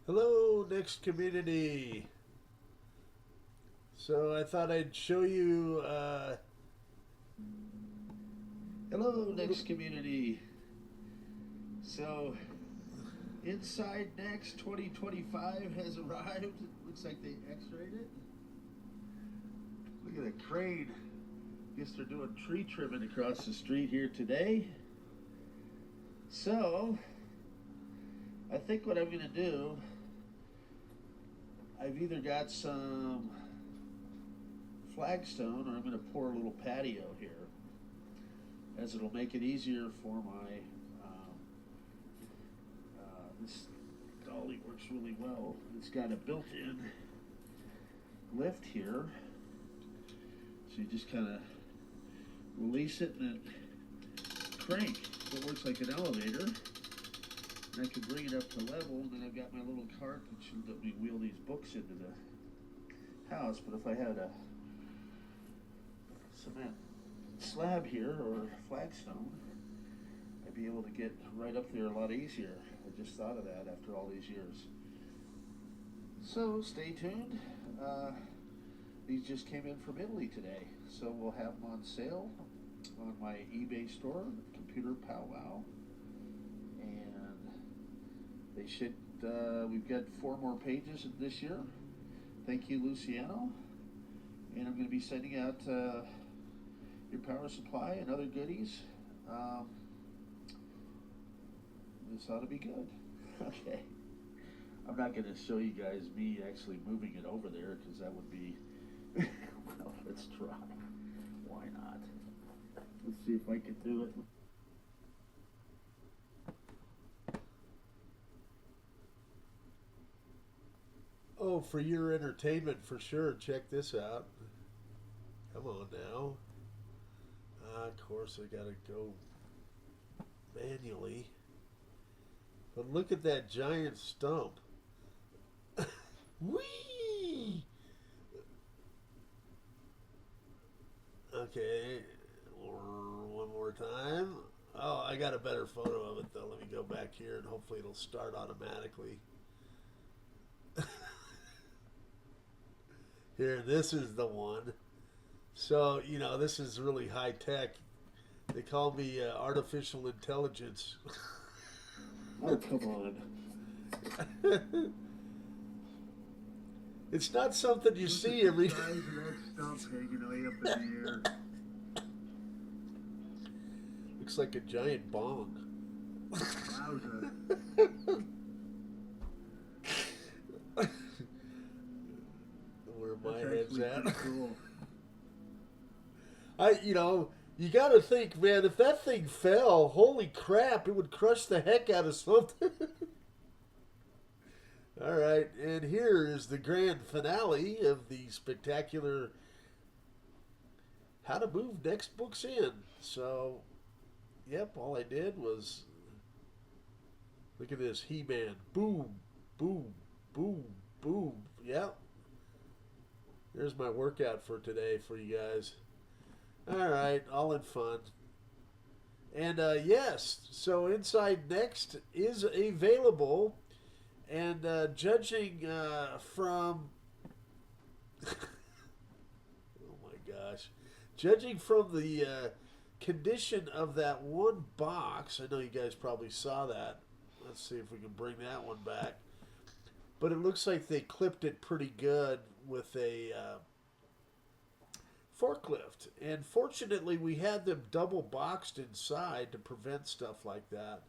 Hello, Next community. So I thought I'd show you. Hello, NeXT community. So, inside NeXT 2025 has arrived. It looks like they x-rayed it. Look at the crane. Guess they're doing tree trimming across the street here today. So, I think what I'm going to do, I've either got some flagstone or I'm going to pour a little patio here, as it'll make it easier for my this dolly works really well. It's got a built-in lift here, so you just kind of release it and then crank, so it works like an elevator. And I can bring it up to level, and then I've got my little cart that should let me wheel these books into the house. But if I had a cement slab here or flagstone, I'd be able to get right up there a lot easier. I just thought of that after all these years. So stay tuned. These just came in from Italy today, so we'll have them on sale on my eBay store, Computer Powwow, and they should. We've got 4 more pages this year. Thank you, Luciano, and I'm going to be sending out your power supply and other goodies. This ought to be good. Okay. I'm not going to show you guys me actually moving it over there, because that would be... Well, let's try. Why not? Let's see if I can do it. Oh, for your entertainment, for sure. Check this out. Come on now. Of course, I gotta go manually. But look at that giant stump. Whee! Okay, one more time. Oh, I got a better photo of it though. Let me go back here and hopefully it'll start automatically. Here, this is the one. So, this is really high tech. They call me artificial intelligence. Oh, come on. It's not something you see every. Look at the size of that stump hanging way up in the air. Looks like a giant bong. Wowza. Where my That's head's actually at. pretty cool. You got to think, man, if that thing fell, holy crap, it would crush the heck out of something. All right, and here is the grand finale of the spectacular How to Move NeXT books in. So, yep, all I did was look at this He-Man. Boom, boom, boom, boom. Yep. There's my workout for today for you guys. All right, all in fun. And yes, so Inside NeXT is available. And judging from... oh my gosh. Judging from the condition of that one box, I know you guys probably saw that. Let's see if we can bring that one back. But it looks like they clipped it pretty good with a forklift. And fortunately, we had them double boxed inside to prevent stuff like that.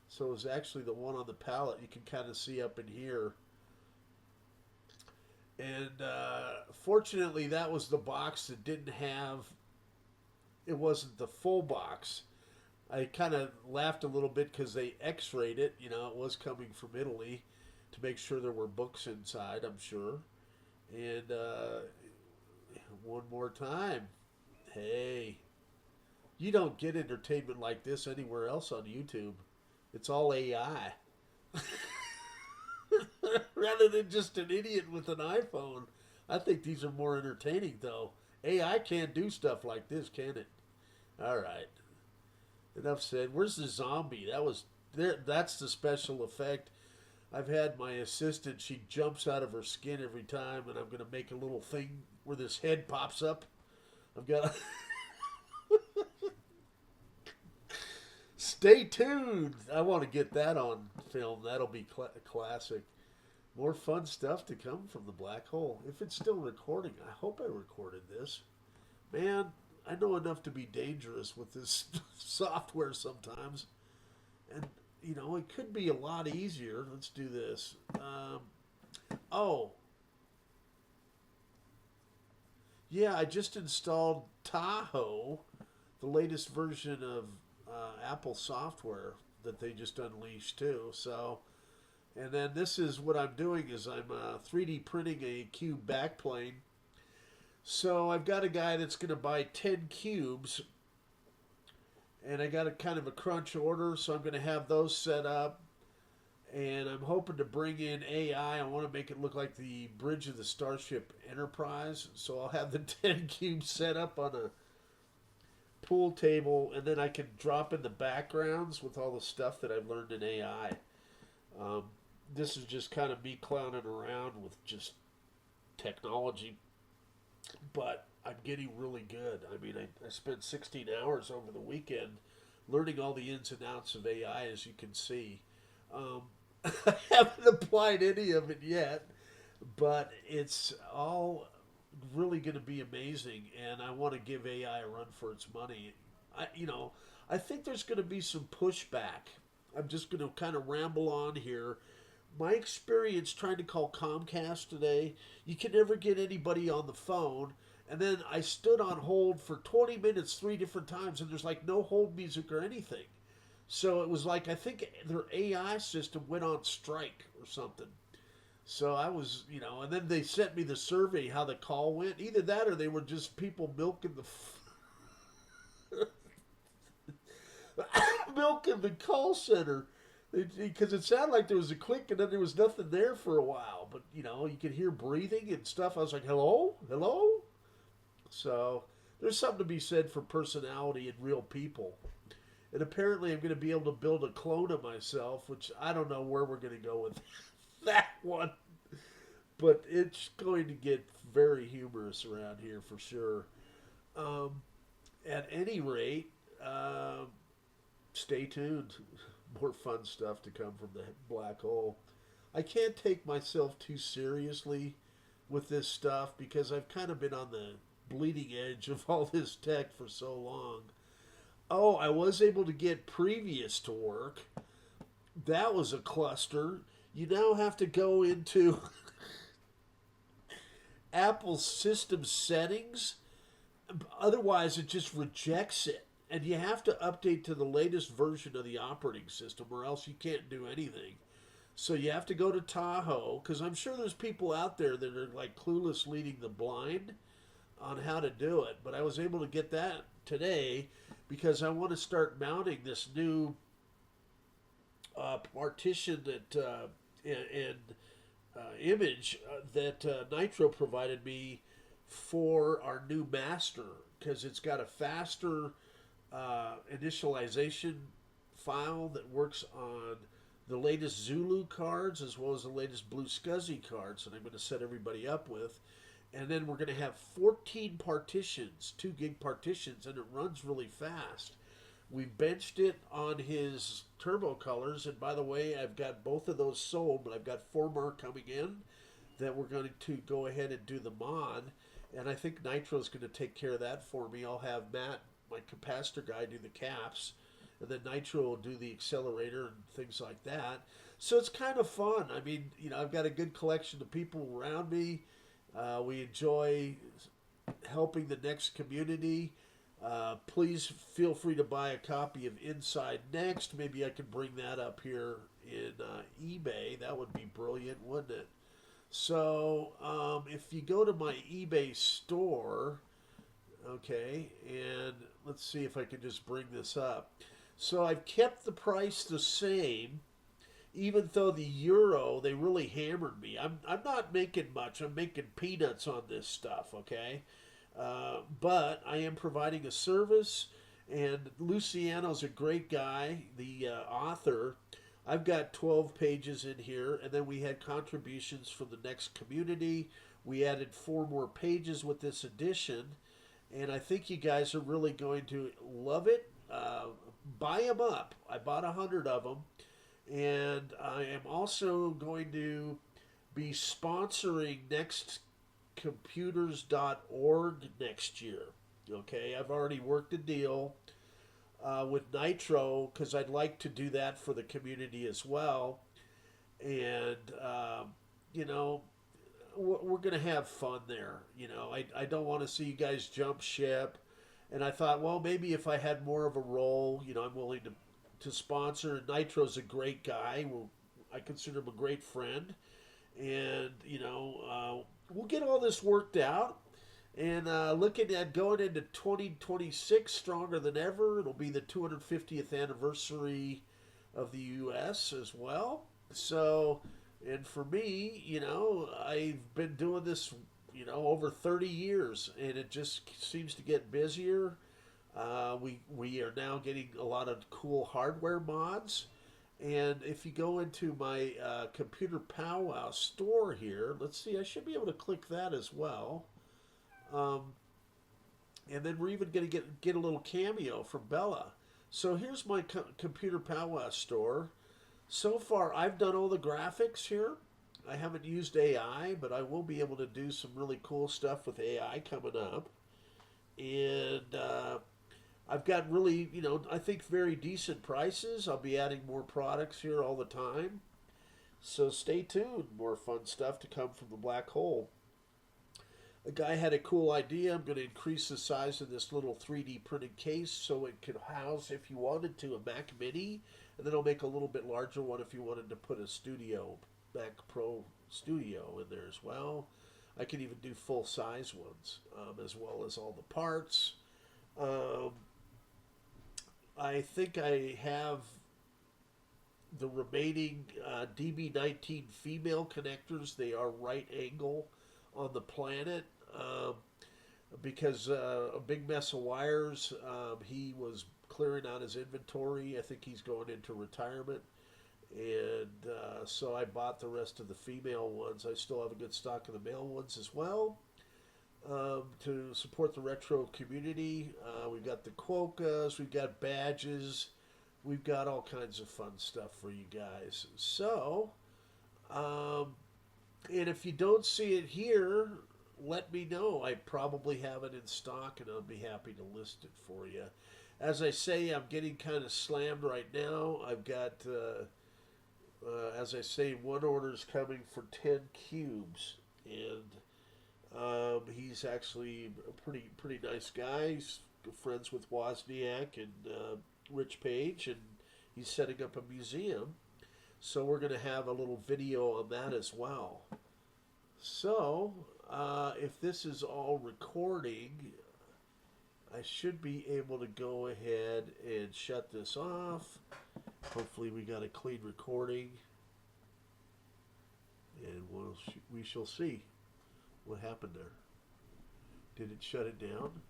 So it was actually the one on the pallet you can kind of see up in here. And fortunately, that was the box that didn't have, it wasn't the full box. I kind of laughed a little bit because they x-rayed it. It was coming from Italy to make sure there were books inside, I'm sure. And one more time. Hey, you don't get entertainment like this anywhere else on YouTube. It's all AI. Rather than just an idiot with an iPhone. I think these are more entertaining, though. AI can't do stuff like this, can it? All right. Enough said. Where's the zombie? That was there. That's the special effect. I've had my assistant, she jumps out of her skin every time, and I'm going to make a little thing where this head pops up. I've got Stay tuned. I want to get that on film. That'll be classic. More fun stuff to come from the black hole. If it's still recording, I hope I recorded this. Man, I know enough to be dangerous with this software sometimes. And, you know, it could be a lot easier. Let's do this. Oh, yeah, I just installed Tahoe, the latest version of Apple software that they just unleashed too. So, and then this is what I'm doing is I'm 3D printing a cube backplane. So I've got a guy that's going to buy 10 cubes, and I got a kind of a crunch order, so I'm going to have those set up. And I'm hoping to bring in AI. I want to make it look like the bridge of the Starship Enterprise. So I'll have the 10 cubes set up on a pool table, and then I can drop in the backgrounds with all the stuff that I've learned in AI. This is just kind of me clowning around with just technology, but I'm getting really good. I mean, I spent 16 hours over the weekend learning all the ins and outs of AI, as you can see. I haven't applied any of it yet, but it's all really going to be amazing, and I want to give AI a run for its money. I think there's going to be some pushback. I'm just going to kind of ramble on here. My experience trying to call Comcast today, you can never get anybody on the phone. And then I stood on hold for 20 minutes 3 different times, and there's like no hold music or anything. So it was like, I think their AI system went on strike or something. So I was, and then they sent me the survey how the call went. Either that or they were just people milking milking the call center. Because it sounded like there was a click and then there was nothing there for a while. But, you could hear breathing and stuff. I was like, hello? Hello? So there's something to be said for personality and real people. And apparently I'm going to be able to build a clone of myself, which I don't know where we're going to go with that one. But it's going to get very humorous around here for sure. At any rate, stay tuned. More fun stuff to come from the black hole. I can't take myself too seriously with this stuff because I've kind of been on the bleeding edge of all this tech for so long. Oh, I was able to get Previous to work. That was a cluster. You now have to go into Apple system settings. Otherwise, it just rejects it. And you have to update to the latest version of the operating system or else you can't do anything. So you have to go to Tahoe, because I'm sure there's people out there that are like clueless leading the blind on how to do it. But I was able to get that today because I want to start mounting this new partition that image that Nitro provided me for our new master, because it's got a faster initialization file that works on the latest Zulu cards as well as the latest Blue Scuzzy cards that I'm going to set everybody up with. And then we're going to have 14 partitions, 2 gig partitions, and it runs really fast. We benched it on his turbo colors, and by the way, I've got both of those sold, but I've got 4 more coming in that we're going to go ahead and do the mod. And I think Nitro's going to take care of that for me. I'll have Matt, my capacitor guy, do the caps, and then Nitro will do the accelerator and things like that. So it's kind of fun. I mean, I've got a good collection of people around me. We enjoy helping the NeXT community. Please feel free to buy a copy of Inside NeXT. Maybe I can bring that up here in eBay. That would be brilliant, wouldn't it? So if you go to my eBay store, okay, and let's see if I can just bring this up. So I've kept the price the same, even though the euro, they really hammered me. I'm not making much. I'm making peanuts on this stuff, okay? But I am providing a service, and Luciano's a great guy, the author. I've got 12 pages in here, and then we had contributions from the NeXT community. We added 4 more pages with this edition, and I think you guys are really going to love it. Buy them up. I bought 100 of them, and I am also going to be sponsoring nextcomputers.org next year. Okay, I've already worked a deal with Nitro because I'd like to do that for the community as well. And, you know, we're going to have fun there. You know, I don't want to see you guys jump ship. And I thought, well, maybe if I had more of a role, you know, I'm willing to sponsor. Nitro's a great guy. I consider him a great friend. And, you know, we'll get all this worked out. And looking at going into 2026 stronger than ever. It'll be the 250th anniversary of the U.S. as well. So, and for me, you know, I've been doing this, you know, over 30 years, and it just seems to get busier. We are now getting a lot of cool hardware mods. And if you go into my Computer Powwow store here, let's see, I should be able to click that as well. And then we're even going to get a little cameo from Bella. So here's my Computer Powwow store. So far, I've done all the graphics here. I haven't used AI, but I will be able to do some really cool stuff with AI coming up. And I've got really, you know, I think very decent prices. I'll be adding more products here all the time. So stay tuned. More fun stuff to come from the black hole. A guy had a cool idea. I'm going to increase the size of this little 3D printed case so it could house, if you wanted to, a Mac Mini. And then I'll make a little bit larger one if you wanted to put a Mac Pro Studio in there as well. I can even do full-size ones, as well as all the parts. I think I have the remaining DB19 female connectors. They are right angle on the planet. Because a big mess of wires, he was clearing out his inventory. I think he's going into retirement. And so I bought the rest of the female ones. I still have a good stock of the male ones as well. To support the retro community, we've got the quokkas, we've got badges, we've got all kinds of fun stuff for you guys. So, and if you don't see it here, let me know. I probably have it in stock, and I'll be happy to list it for you. As I say, I'm getting kind of slammed right now. I've got, as I say, one order's coming for 10 cubes, and he's actually a pretty nice guy. He's friends with Wozniak and Rich Page, and he's setting up a museum. So we're going to have a little video on that as well. So, if this is all recording, I should be able to go ahead and shut this off. Hopefully we got a clean recording. And we shall see what happened there. Did it shut it down?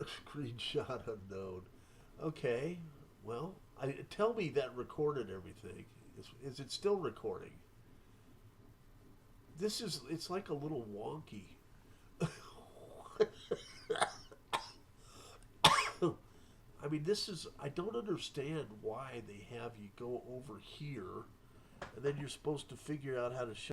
Screenshot unknown. Okay, well, tell me that recorded everything. Is it still recording? It's like a little wonky. I mean, I don't understand why they have you go over here, and then you're supposed to figure out how to shut